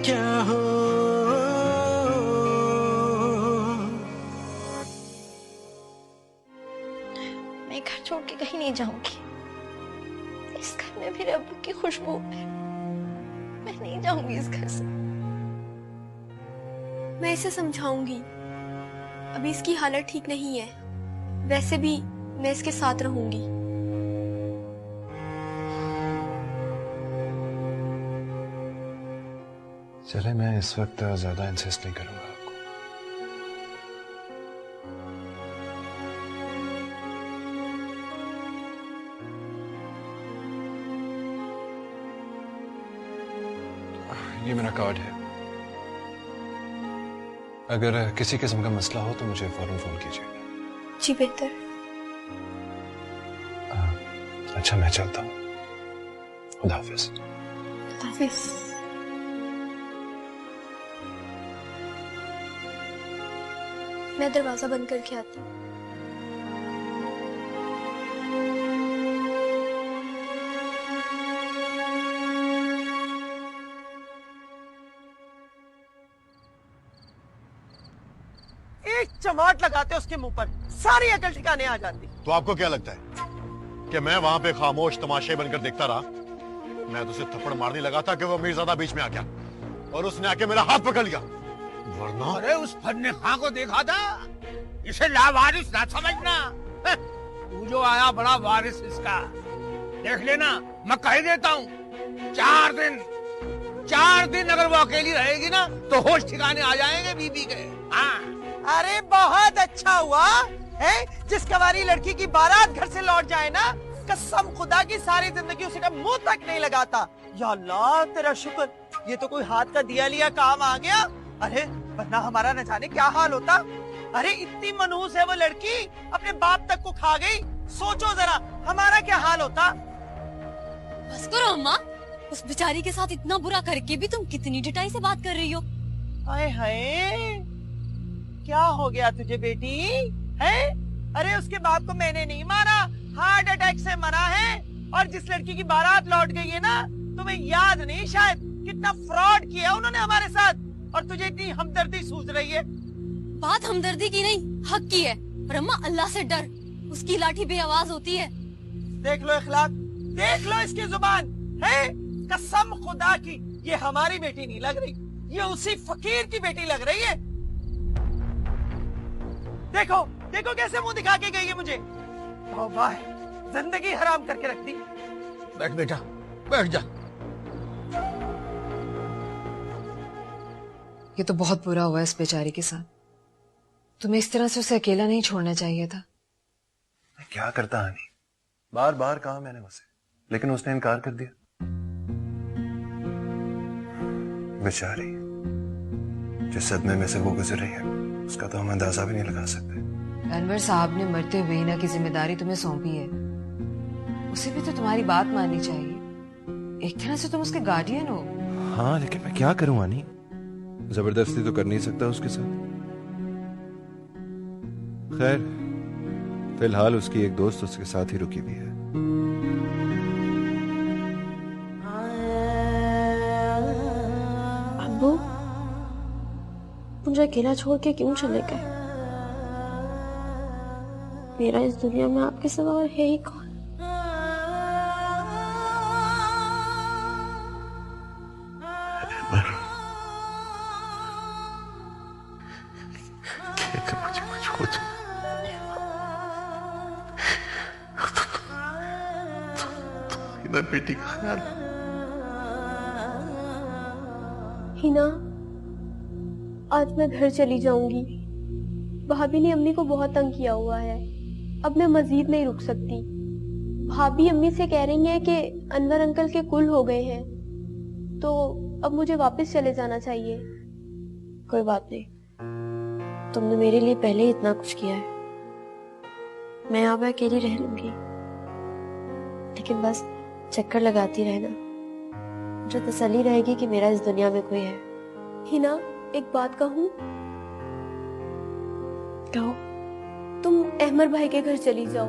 क्या हो। मैं घर छोड़ के कहीं नहीं जाऊंगी। इस घर में मेरे अब्बू की खुशबू है। मैं नहीं जाऊंगी इस घर से। मैं इसे समझाऊंगी, अभी इसकी हालत ठीक नहीं है। वैसे भी मैं इसके साथ रहूंगी। चले, मैं इस वक्त ज्यादा इंसिस्ट नहीं करूंगा आपको। ये मेरा कार्ड है, अगर किसी किस्म का मसला हो तो मुझे फौरन फोन कीजिएगा। जी बेहतर। अच्छा, मैं चलता हूँ। खुदा हाफिज। खुदा हाफिज। मैं दरवाजा बंद करके आती हूँ। एक चमाट लगाते उसके मुंह पर, सारी अकल ठिकाने आ जाती। तो आपको क्या लगता है कि मैं वहां पे खामोश तमाशे बनकर देखता रहा? मैं तो उसे थप्पड़ मारने लगा था कि वो मीरजादा बीच में आ गया और उसने आके मेरा हाथ पकड़ लिया, वरना। अरे उस फन्ने खां को देखा था, इसे लावारिस ना समझना। तू जो आया बड़ा वारिस इसका, देख लेना। मैं कह देता हूँ, 4 दिन अगर वो अकेली रहेगी ना तो होश ठिकाने आ जाएंगे बीबी के। हाँ। अरे बहुत अच्छा हुआ है जिस कवारी लड़की की बारात घर से लौट जाए ना, कसम खुदा की सारी जिंदगी उसे का मुंह तक नहीं लगाता। या अल्लाह तेरा शुक्र, ये तो कोई हाथ का दिया लिया काम आ गया। अरे वरना हमारा न जाने क्या हाल होता। अरे इतनी मनहूस है वो लड़की, अपने बाप तक को खा गई। सोचो जरा हमारा क्या हाल होता। बस करो अम्मा, उस बेचारी के साथ इतना बुरा करके भी तुम कितनी ढिठाई से बात कर रही हो। हाय हाय, क्या हो गया तुझे बेटी है? अरे उसके बाप को मैंने नहीं मारा, हार्ट अटैक से मरा है। और जिस लड़की की बारात लौट गई है ना, तुम्हें याद नहीं शायद कितना फ्रॉड किया उन्होंने हमारे साथ, और तुझे इतनी हमदर्दी सूझ रही है। बात हमदर्दी की नहीं, हक की है। पर अम्मा अल्लाह से डर, उसकी लाठी बेआवाज होती है। देख लो इखलाक, देख लो इसकी जुबान है। कसम खुदा की ये हमारी बेटी नहीं लग रही, ये उसी फकीर की बेटी लग रही है। देखो देखो कैसे मुंह दिखा के गई है मुझे। तौबा है, जिंदगी हराम करके रख दी। बैठ बेटा, बैठ जा। ये तो बहुत बुरा हुआ इस बेचारी के साथ। तुम्हें इस तरह से उसे अकेला नहीं छोड़ना चाहिए था। मैं क्या करता हनी, बार बार कहा मैंने उसे, लेकिन उसने इनकार कर दिया। बेचारी, जिस सदमे में से वो गुजर रही है उसका तो हम अंदाजा भी नहीं लगा सकते। अनवर साहब ने मरते हुए हिना की जिम्मेदारी तुम्हें सौंपी है, उसे भी तो तुम्हारी बात माननी चाहिए। एक तरह से तुम उसके गार्डियन हो। हाँ, लेकिन मैं क्या करूं आनी, जबरदस्ती तो कर नहीं सकता उसके साथ। खैर, फिलहाल उसकी एक दोस्त उसके साथ ही रुकी हुई है। अब्बू मुझे अकेला छोड़ के क्यों चले गए? मेरा इस दुनिया में आपके सिवा और है ही कौन? बेटी का ख्याल। हिना, आज मैं घर चली जाऊंगी। भाभी ने अम्मी को बहुत तंग किया हुआ है, अब मैं मजीद नहीं रुक सकती। भाभी अम्मी से कह रही हैं कि अनवर अंकल के कुल हो गए हैं, तो अब मुझे वापस चले जाना चाहिए। कोई बात नहीं, तुमने मेरे लिए पहले ही इतना कुछ किया है, मैं यहाँ पे अकेली रह लूंगी। लेकिन बस चक्कर लगाती रहना, मुझे तसल्ली रहेगी कि मेरा इस दुनिया में कोई है। हिना, एक बात कहूँ? कहो। तुम अहमद भाई के घर चली जाओ।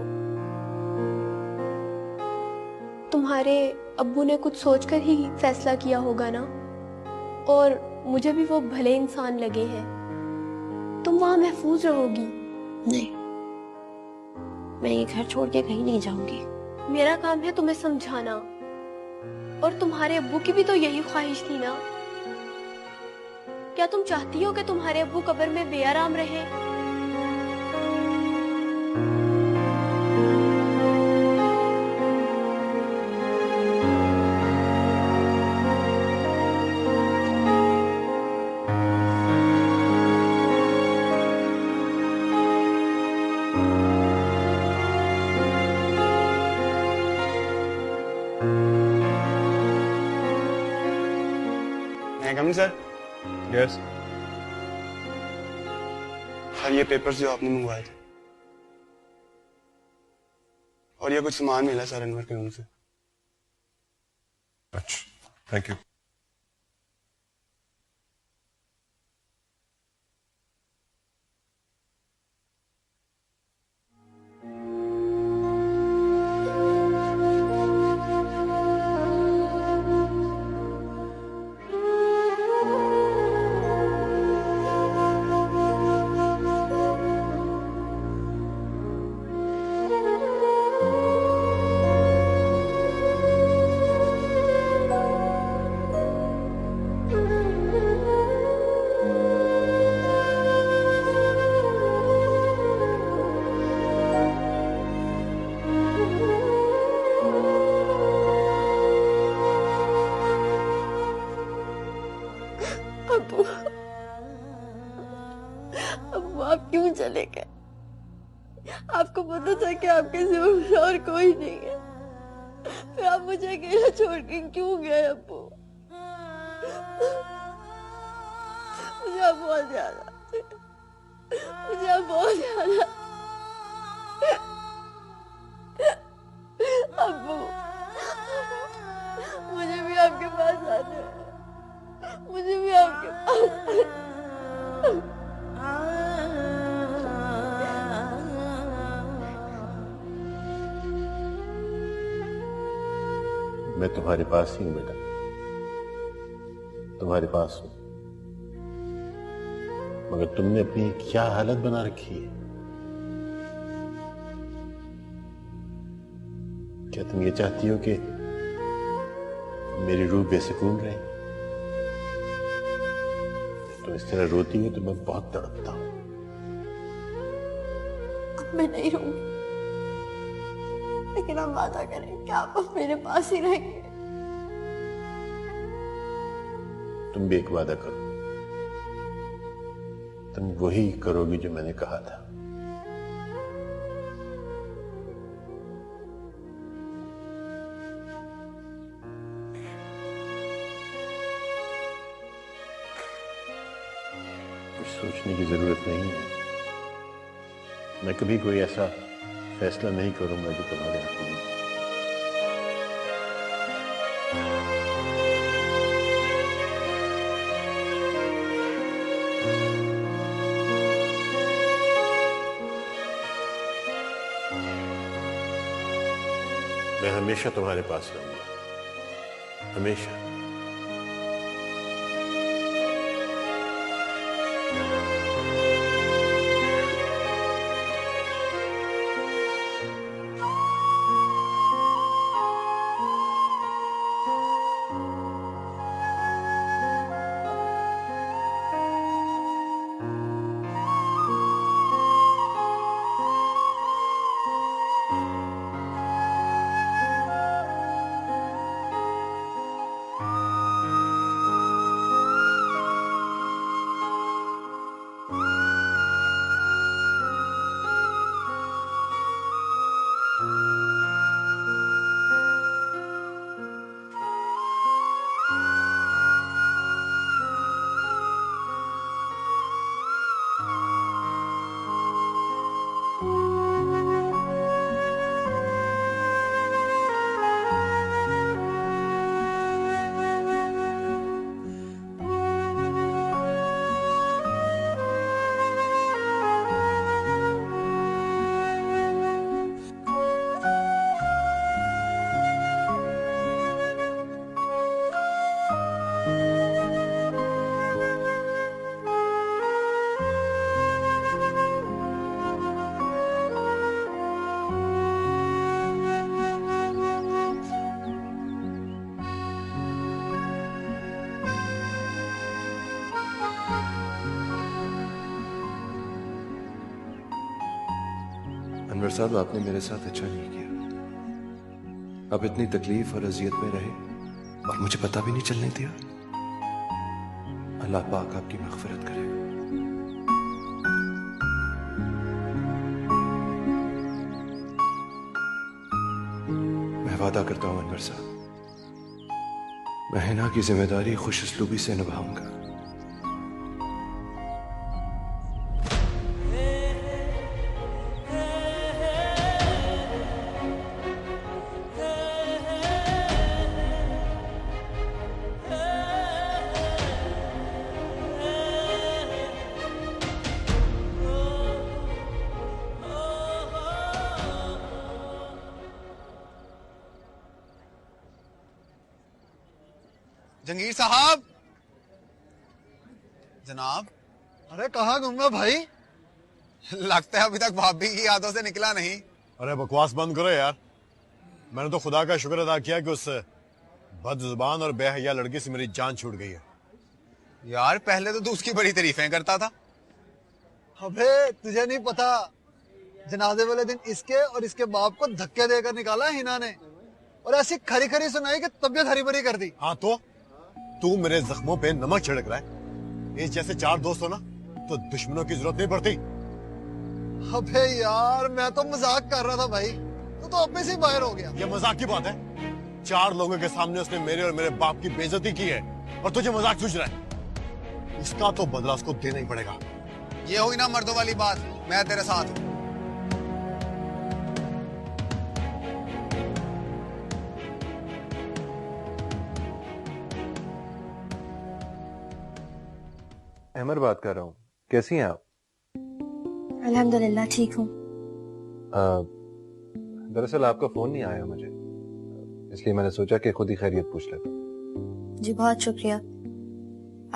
तुम्हारे अब्बू ने कुछ सोचकर ही फैसला किया होगा ना? और मुझे भी वो भले इंसान लगे हैं। तुम वहां महफूज रहोगी। नहीं, मैं ये घर छोड़ के कहीं नहीं जाऊंगी। मेरा काम है तुम्हें समझाना, और तुम्हारे अब्बू की भी तो यही ख्वाहिश थी ना। क्या तुम चाहती हो कि तुम्हारे अब्बू कब्र में बेआराम रहे? Coming sir. यस। सर ये पेपर्स जो आपने मंगवाए थे, और ये कुछ सामान मिला सर अनवर के रूम से। अच्छा, थैंक यू। अब्बू, अब्बू आप क्यों चले गए? आपको पता था कि आपके सिवा मुझे और कोई नहीं है, फिर आप मुझे अकेला छोड़ के क्यों गए अब्बू? मुझे आप बहुत याद आते हैं, मुझे आप बहुत याद आते हैं। अब्बू, मुझे भी आपके पास आना है, मुझे भी आपके पास। मैं तुम्हारे पास ही हूं बेटा, तुम्हारे पास हूं, मगर तुमने अपनी क्या हालत बना रखी है। क्या तुम ये चाहती हो कि मेरी रूह बेसुकून रहे? तुम इस तरह रोती हो तो मैं बहुत तड़पता हूं। अब मैं नहीं रहूंगी, लेकिन हम वादा करें कि आप अब मेरे पास ही रहेंगे। तुम भी एक वादा करो, तुम वही करोगी जो मैंने कहा था। कुछ सोचने की जरूरत नहीं है। मैं कभी कोई ऐसा फैसला नहीं करूंगा जो तुम्हारे हाथ में नहीं। मैं हमेशा तुम्हारे पास रहूंगा, हमेशा। अनवर साहब, आपने मेरे साथ अच्छा नहीं किया। आप इतनी तकलीफ और अजियत में रहे और मुझे पता भी नहीं चलने दिया। अल्लाह पाक आपकी मग़फ़िरत करे। मैं वादा करता हूं अनवर साहब, मैं हिना की जिम्मेदारी खुशउस्लूबी से निभाऊंगा। जंगीर साहब, जनाब। अरे कहाँ गुम गए भाई? लगता है अभी तक भाभी की यादों से निकला नहीं। अरे बकवास बंद करो यार। मैंने तो खुदा का शुक्र अदा किया कि उस बदजुबान और बेहया लड़की से मेरी जान छूट गई है। यार पहले तो तू उसकी बड़ी तारीफें करता था। अबे तुझे नहीं पता, जनाजे वाले दिन इसके और इसके बाप को धक्के देकर निकाला हिना ने, और ऐसी खरी खरी सुनाई कि तबीयत हरी भरी कर दी। हाँ तो तू मेरे जख्मों पे नमक छिड़क रहा है। इस जैसे चार दोस्त हो ना तो दुश्मनों की जरूरत नहीं पड़ती। अबे यार मैं तो मजाक कर रहा था भाई, तू तो अपने से ही बाहर हो गया। ये मजाक की बात है? चार लोगों के सामने उसने मेरे और मेरे बाप की बेइज्जती की है और तुझे मजाक सूझ रहा है। इसका तो बदला उसको देना ही पड़ेगा। ये हुई ना मर्दों वाली बात, मैं तेरे साथ हूं। अहमर बात कर रहा हूँ, कैसी हैं आप? अल्हम्दुलिल्लाह ठीक हूँ। दरअसल आपका फोन नहीं आया मुझे, इसलिए मैंने सोचा कि खुद ही खैरियत पूछ लेता। जी बहुत शुक्रिया।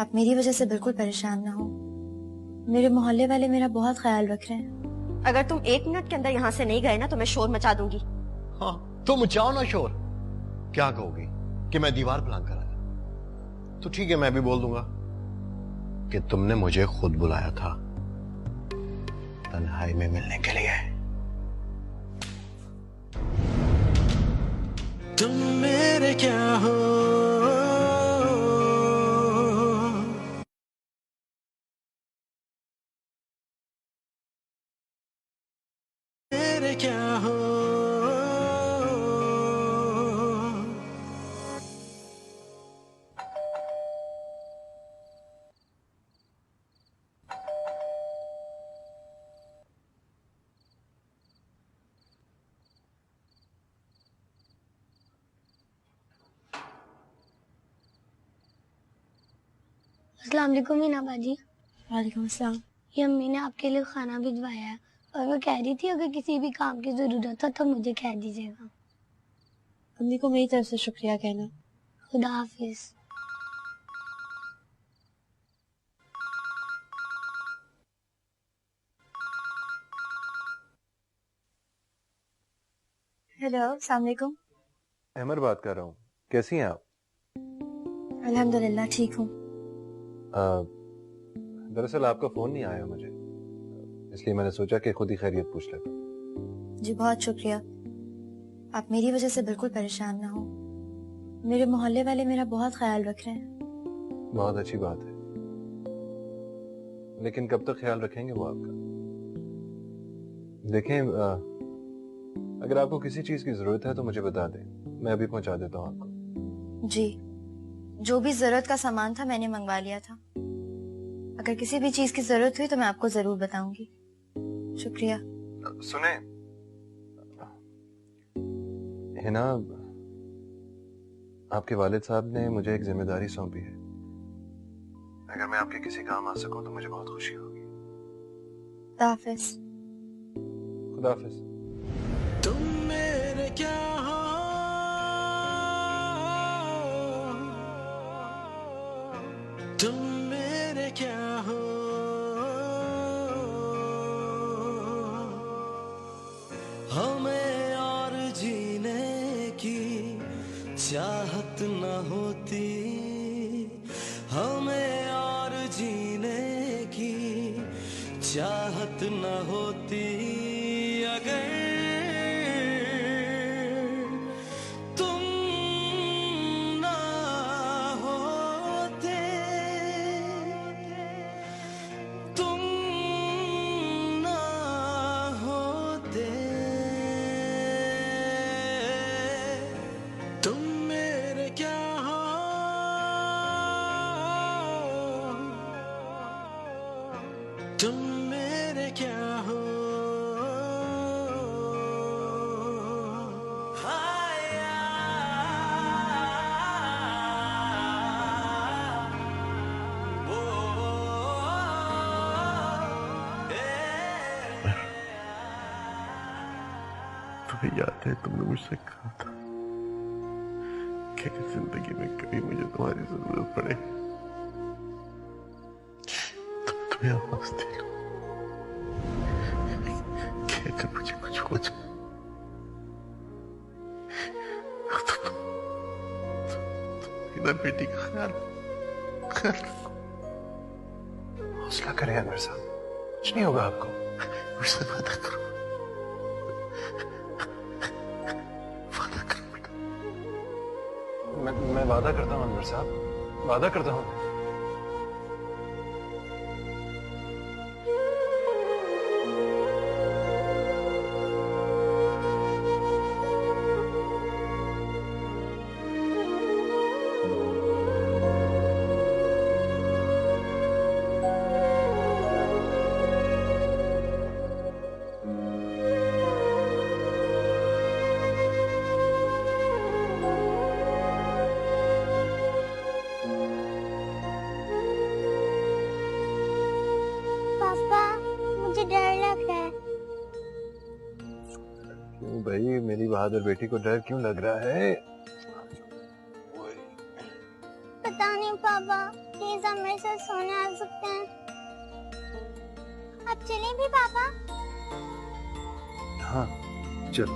आप मेरी वजह से बिल्कुल परेशान ना हो। मेरे मोहल्ले वाले मेरा बहुत ख्याल रख रहे हैं। अगर तुम 1 मिनट के अंदर यहाँ से नहीं गए ना तो मैं शोर मचा दूंगी। हाँ तो मचाओ ना शोर। क्या कहोगी कि मैं दीवार प्लान कर आया? तो ठीक है, मैं भी बोल दूंगा कि तुमने मुझे खुद बुलाया था तन्हाई में मिलने के लिए। तुम मेरे क्या हो, मेरे क्या हो, अस्सलाम वालेकुम मीना बाजी। वालेकुम अस्सलाम। ये अम्मी ने आपके लिए खाना भिजवाया है और वो कह रही थी अगर किसी भी काम की जरूरत हो तो मुझे कह दीजिएगा। अम्मी को मेरी तरफ से शुक्रिया कहना। खुदा हाफिज। हेलो, अस्सलाम वालेकुम। अहमर बात कर रहा हूँ, कैसी हैं आप? अल्हम्दुलिल्लाह ठीक हूँ। दरअसल आपका फोन नहीं आया मुझे, इसलिए मैंने सोचा कि खुद ही खैरियत पूछ लेता। जी बहुत शुक्रिया। आप मेरी वजह से बिल्कुल परेशान ना हो। मेरे मोहल्ले वाले मेरा बहुत ख्याल रख रहे हैं। बहुत अच्छी बात है, लेकिन कब तक ख्याल रखेंगे वो आपका? देखें, अगर आपको किसी चीज की जरूरत है तो मुझे बता दें, मैं अभी पहुंचा देता हूँ आपको। जी, जो भी जरूरत का सामान था मैंने मंगवा लिया था। अगर किसी भी चीज की जरूरत हुई तो मैं आपको जरूर बताऊंगी। शुक्रिया। सुने हिना, आपके वालिद साहब ने मुझे एक जिम्मेदारी सौंपी है। अगर मैं आपके किसी काम आ सकूं तो मुझे बहुत खुशी होगी। खुदा हाफिज। खुदा हाफिज। तुम मेरे क्या हो, तुम मेरे क्या हो, हमें और जीने की चाहत न होती, हमें और जीने की चाहत न होती, अगर तुम मेरे क्या हो। तुम्हें याद है तुमने मुझसे कहा था कि अगर जिंदगी में कभी मुझे तुम्हारी जरूरत पड़े तो तुम्हें आवाज दे लो कि अगर मुझे कुछ हो जाए तो इधर बेटी का ख्याल रखो। हौसला करें अनवर साहब, कुछ नहीं होगा आपको। मुझसे वादा करो, मैं वादा करता हूँ अनवर साहब, वादा करता हूँ। भाई मेरी बहादुर बेटी को डर क्यों लग रहा है? पता नहीं पापा, प्लीज आप मेरे साथ सोने आ सकते हैं? आप चलें भी पापा? हाँ चलो।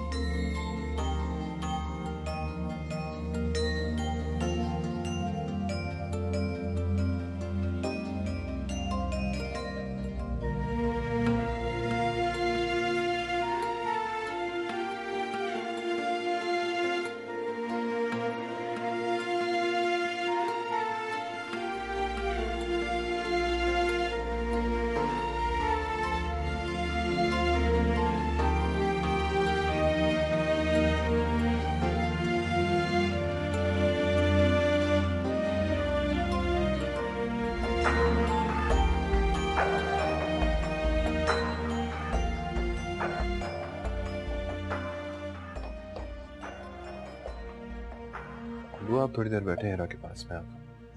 आप थोड़ी देर बैठे हैं, के पास में आप।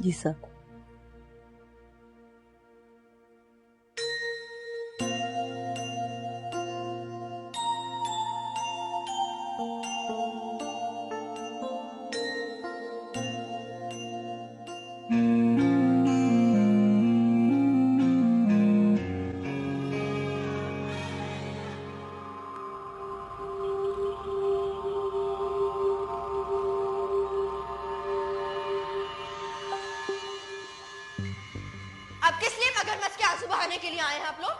जी सर। अब किस लिए मगरमच्छ के आंसू बहाने के लिए आए हैं आप लोग?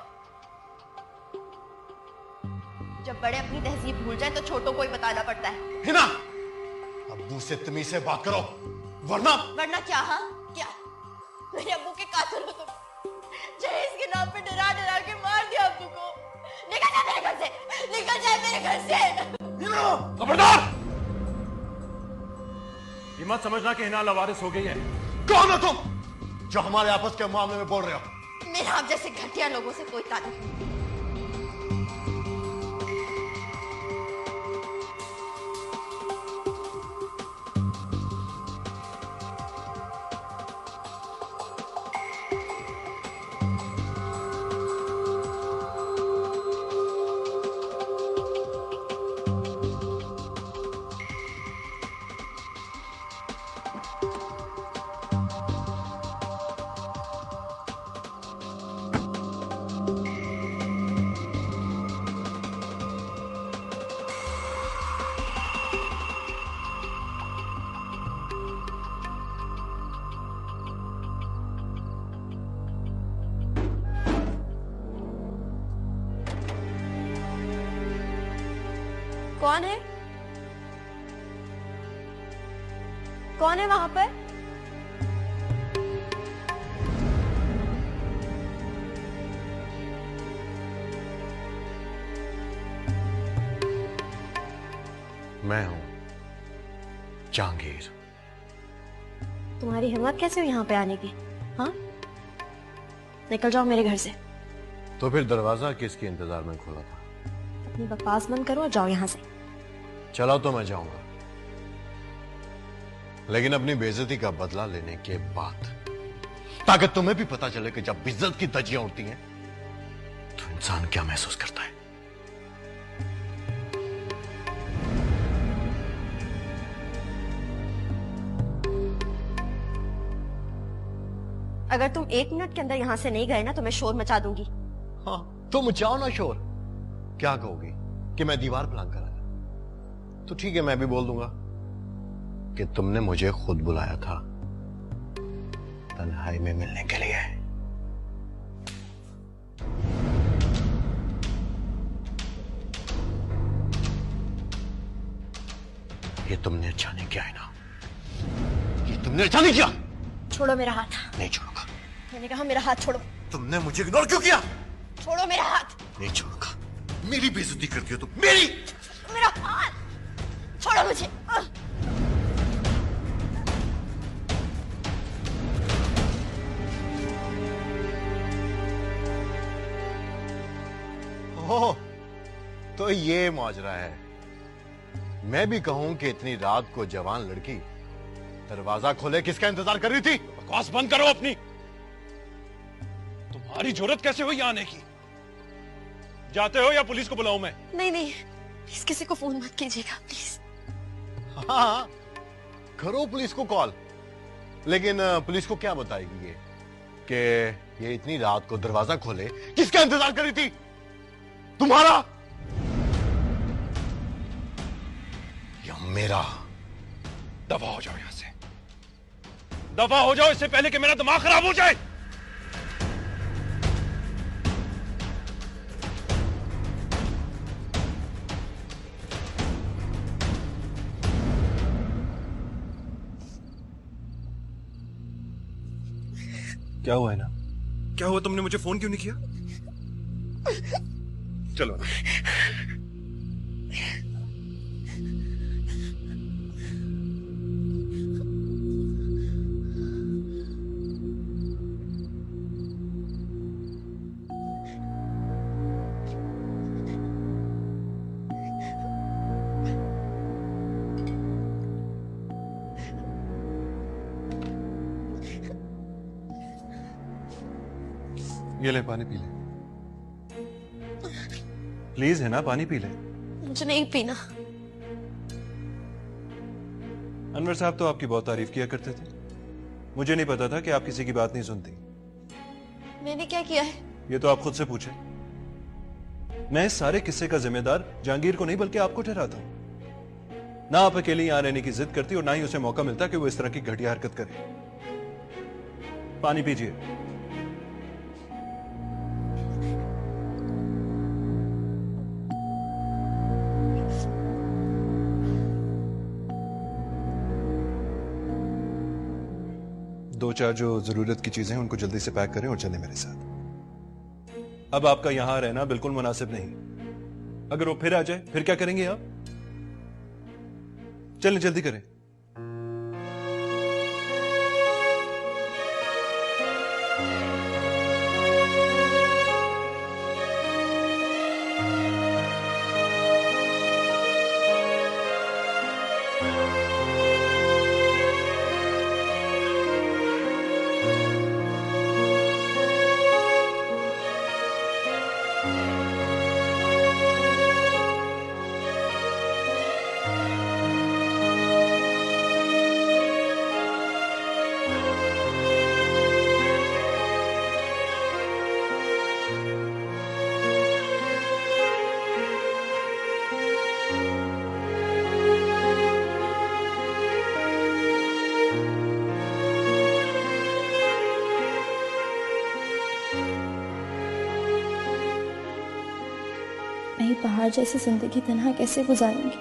जब बड़े अपनी तहजीब भूल जाएं तो छोटों को ही बताना पड़ता है। हिना, अब्बू से तमीज से बात करो, वरना क्या? हाँ क्या मेरे अब्बू के कातिल हो तुम? जहेज के नाम पे डरा डरा के मार दिया अब्बू को। निकल जा मेरे घर से, निकल जाए मेरे घर से। हिना, खबरदार! ये मत समझना कि हिना लवारिस हो गई है। कौन हो तुम जो हमारे आपस के मामले में बोल रहे हो? मेरा आप जैसे घटिया लोगों से कोई ताल्लुक नहीं। कौन है? कौन है वहां पर? मैं हूं जहांगीर। तुम्हारी हिम्मत कैसे हुई यहाँ पे आने की? हाँ, निकल जाओ मेरे घर से। तो फिर दरवाजा किसके इंतजार में खोला था? अपनी बकवास बंद करो और जाओ यहाँ से। चला तो मैं जाऊंगा, लेकिन अपनी बेइज्जती का बदला लेने के बाद, ताकि तुम्हें भी पता चले कि जब इज्जत की धज्जियां उड़ती हैं तो इंसान क्या महसूस करता है। अगर तुम 1 मिनट के अंदर यहाँ से नहीं गए ना तो मैं शोर मचा दूंगी। हाँ, तुम मचाओ ना शोर। क्या कहोगी कि मैं दीवार प्लान कर आया? तो ठीक है, मैं भी बोल दूंगा कि तुमने मुझे खुद बुलाया था तन्हाई में मिलने के लिए। ये तुमने अच्छा नहीं किया है ना? ये तुमने अच्छा नहीं किया। छोड़ो मेरा हाथ। नहीं छोड़ूंगा। मैंने कहा मेरा हाथ छोड़ो। तुमने मुझे इग्नोर क्यों किया? छोड़ो मेरा हाथ। नहीं छोड़ूंगा। मेरी बेइज्जती करती हो तुम, मेरी। मेरा हाथ छोड़ो मुझे। ओह, तो ये माजरा है। मैं भी कहूं कि इतनी रात को जवान लड़की दरवाजा खोले किसका इंतजार कर रही थी? बकवास बंद करो अपनी। तुम्हारी जरूरत कैसे हुई आने की? जाते हो या पुलिस को बुलाऊं मैं? नहीं नहीं, प्लीज किसी को फोन मत कीजिएगा प्लीज। हाँ, करो पुलिस को कॉल, लेकिन पुलिस को क्या बताएगी ये कि ये इतनी रात को दरवाजा खोले किसका इंतजार कर रही थी? तुम्हारा या मेरा? दफा हो जाओ यहां से, दफा हो जाओ इससे पहले कि मेरा दिमाग खराब हो जाए। क्या हुआ है ना? क्या हुआ? तुमने मुझे फोन क्यों नहीं किया? चलो ना। ये ले, पानी पी ले प्लीज। है ना, पानी पी ले। मुझे नहीं पीना। अनवर साहब तो आपकी बहुत तारीफ किया करते थे। मुझे नहीं पता था कि आप किसी की बात नहीं सुनती। मैंने क्या किया है? ये तो आप खुद से पूछे। मैं इस सारे किस्से का जिम्मेदार जहांगीर को नहीं बल्कि आपको ठहराता हूं। ना आप अकेले यहां रहने की जिद करती और ना ही उसे मौका मिलता कि वो इस तरह की घटिया हरकत करे। पानी पीजिए। दो चार जो जरूरत की चीजें हैं उनको जल्दी से पैक करें और चलें मेरे साथ। अब आपका यहां रहना बिल्कुल मुनासिब नहीं। अगर वो फिर आ जाए फिर क्या करेंगे आप? चलें, जल्दी करें। मैं पहाड़ जैसी जिंदगी तन्हा कैसे गुजारूंगी?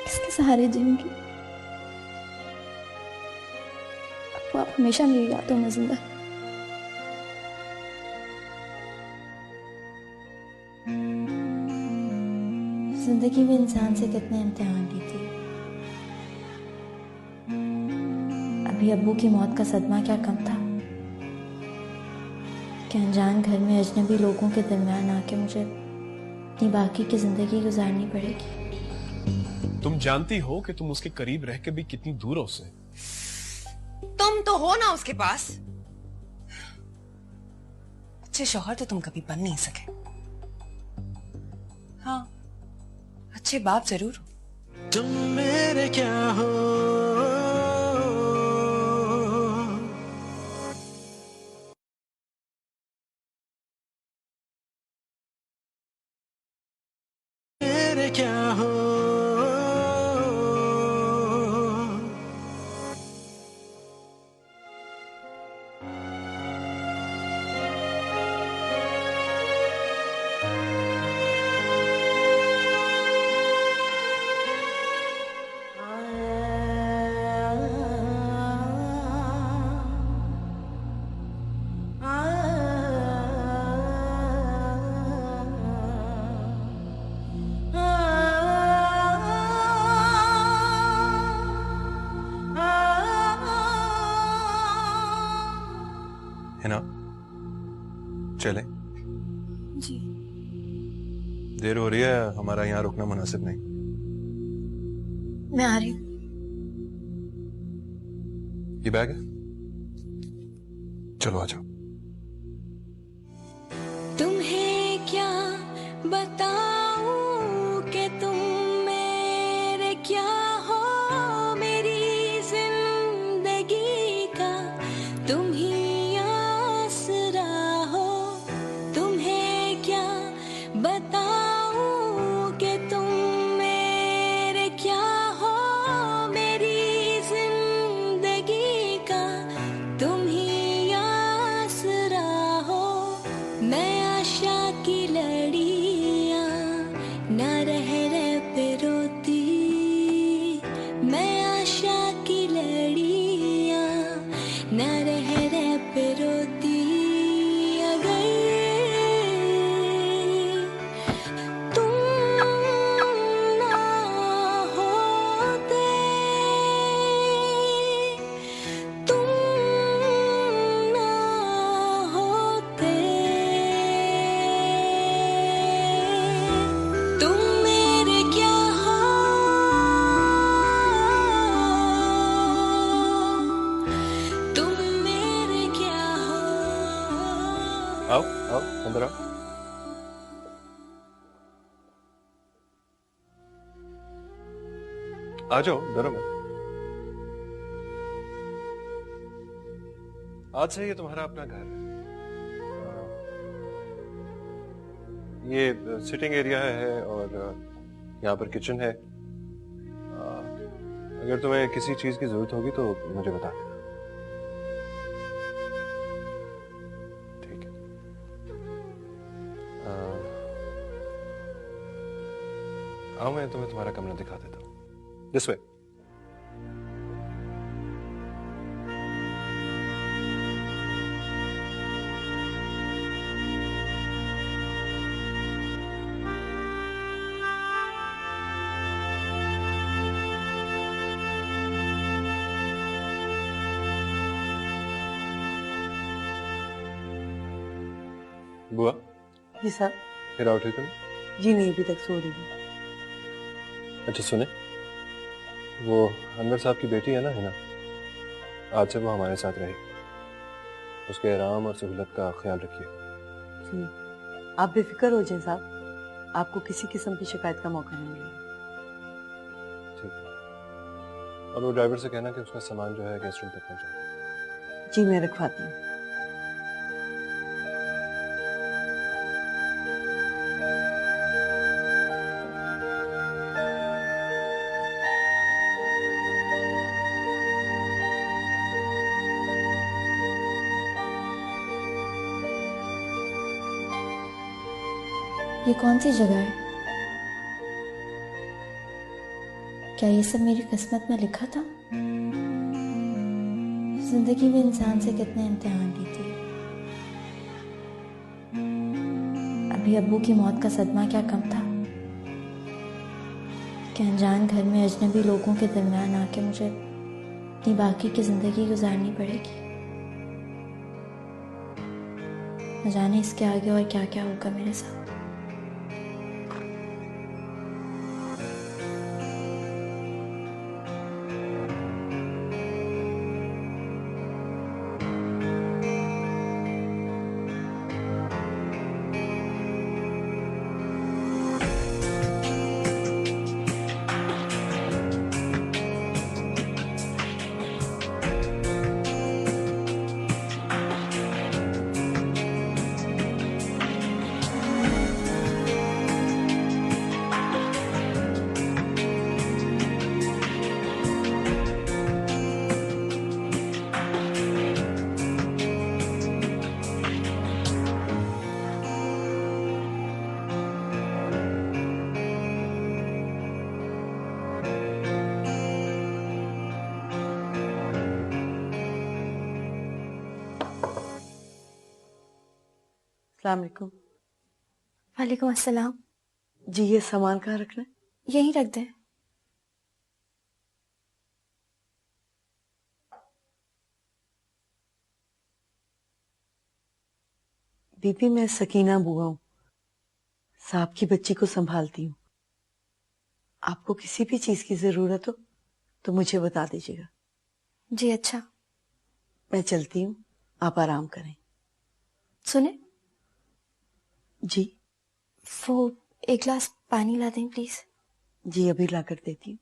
किसके सहारे जीऊंगी? आपको आप हमेशा मेरी यादों में जिंदा। जिंदगी में इंसान से कितने इम्तिहान लेती है। अभी अब्बू की मौत का सदमा क्या कम था कि अनजान घर में अजनबी लोगों के दरमियान आके मुझे अपनी बाकी की जिंदगी गुजारनी पड़ेगी। तुम जानती हो कि तुम उसके करीब रह के भी कितनी दूर हो उससे। तुम तो हो ना उसके पास। अच्छे शौहर तो तुम कभी बन नहीं सके। हाँ, अच्छे बाप जरूर हो। तुम मेरे क्या हो, मेरे क्या हो, हिना, चले? जी। देर हो रही है, हमारा यहाँ रुकना मुनासिब नहीं। मैं आ रही हूँ। ये बैग है, चलो आ जाओ। तुम्हें क्या बताऊं कि तुम मेरे क्या हो, मेरी जिंदगी का तुम ही आसरा हो। तुम्हें क्या बताऊं कि तुम मेरे क्या हो, मेरी जिंदगी का तुम ही आसरा हो। मैं आशा की लड़ियां न रह पे रोती, मैं आशा की लड़ियां न रह पे रोती। अगर तुम ना होते, तुम ना होते, तुम मेरे क्या हो, तुम मेरे क्या हो। आओ आओ, अंदर आओ। आ जाओ, डरो मत। आज से ये तुम्हारा अपना घर है। ये सिटिंग एरिया है और यहाँ पर किचन है। अगर तुम्हें किसी चीज की जरूरत होगी तो मुझे बता देना। ठीक है। आओ, मैं तुम्हें तुम्हारा कमरा दिखा देता हूँ। This way. बुआ, जी सर। फिर उठी तुम? जी नहीं, अभी तक सो रही हूँ। अच्छा सुने, वो अनवर साहब की बेटी है ना हिना, आज से वो हमारे साथ रहेगी। उसके आराम और सहूलत का ख्याल रखिए। जी, आप बेफिक्र हो जाए साहब, आपको किसी किस्म की शिकायत का मौका नहीं मिलेगा। ठीक है। और वो ड्राइवर से कहना कि उसका सामान जो है गेस्ट रूम तक पहुंचाए। जी मैं रखवाती हूँ। ये कौन सी जगह है? क्या ये सब मेरी किस्मत में लिखा था? जिंदगी में इंसान से कितने इम्तिहान लेती है। अभी अब्बू की मौत का सदमा क्या कम था कि अनजान घर में अजनबी लोगों के दरमियान आके मुझे अपनी बाकी की जिंदगी गुजारनी पड़ेगी। न जाने इसके आगे और क्या क्या होगा मेरे साथ। अस्सलाम वालेकुम। वालेकुम अस्सलाम। जी ये सामान कहाँ रखना है? यहीं रख दें। बीबी मैं सकीना बुआ हूँ, साहब की बच्ची को संभालती हूँ। आपको किसी भी चीज की जरूरत हो तो मुझे बता दीजिएगा। जी अच्छा। मैं चलती हूँ, आप आराम करें। सुने, जी वो एक गिलास पानी ला दें प्लीज। जी अभी ला कर देती हूँ।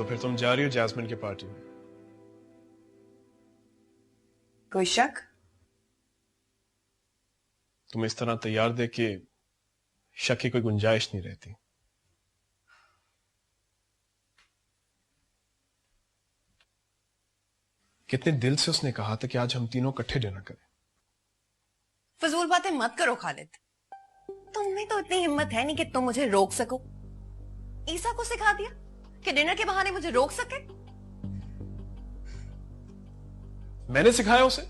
फिर तुम जा रही हो जैस्मिन की पार्टी में? कोई शक? तुम इस तरह तैयार देख के शक की कोई गुंजाइश नहीं रहती। कितने दिल से उसने कहा था कि आज हम तीनों इकट्ठे डिनर करें। फजूल बातें मत करो खालिद, तुम्हें तो इतनी हिम्मत है नहीं कि तुम मुझे रोक सको। ईसा को सिखा दिया कि डिनर के बहाने मुझे रोक सके। मैंने सिखाया उसे?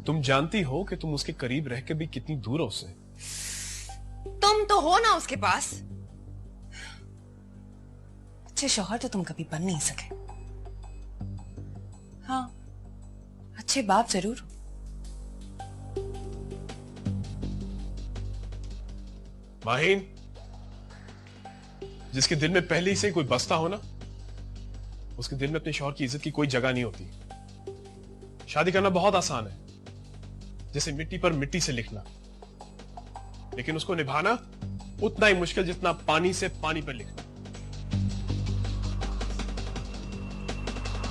तुम जानती हो कि तुम उसके करीब रह के भी कितनी दूर हो उससे। तुम तो हो ना उसके पास। अच्छे शौहर तो तुम कभी बन नहीं सके। हाँ, अच्छे बाप जरूर हो। माहीन, जिसके दिल में पहले ही से कोई बसता हो ना, उसके दिल में अपने शौहर की इज्जत की कोई जगह नहीं होती। शादी करना बहुत आसान है, जैसे मिट्टी पर मिट्टी से लिखना, लेकिन उसको निभाना उतना ही मुश्किल जितना पानी से पानी पर लिखना।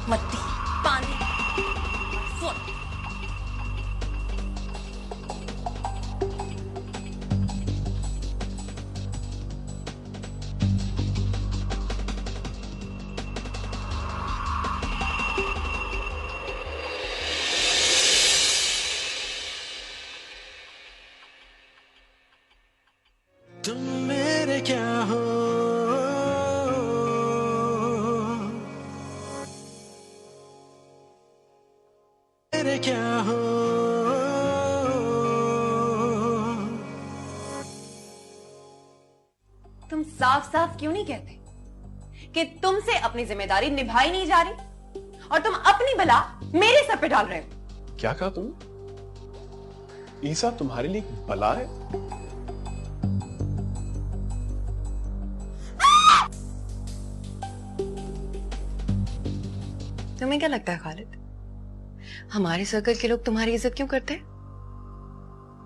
मट्टी, पानी, फुल। तुम मेरे क्या हो, मेरे क्या हो। तुम साफ साफ क्यों नहीं कहते कि तुमसे अपनी जिम्मेदारी निभाई नहीं जा रही और तुम अपनी बला मेरे सर पे डाल रहे हो? क्या कहा तुमने? ईसा तुम्हारे लिए एक बला है? तुम्हें क्या लगता है खालिद, हमारे सर्कल के लोग तुम्हारी इज्जत क्यों करते हैं?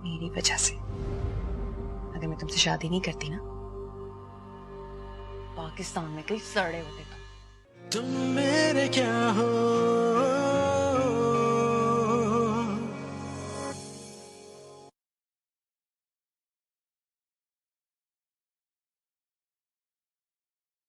मेरी वजह से। अगर मैं तुमसे शादी नहीं करती ना, पाकिस्तान में कई सड़े होते। तुम मेरे क्या हो,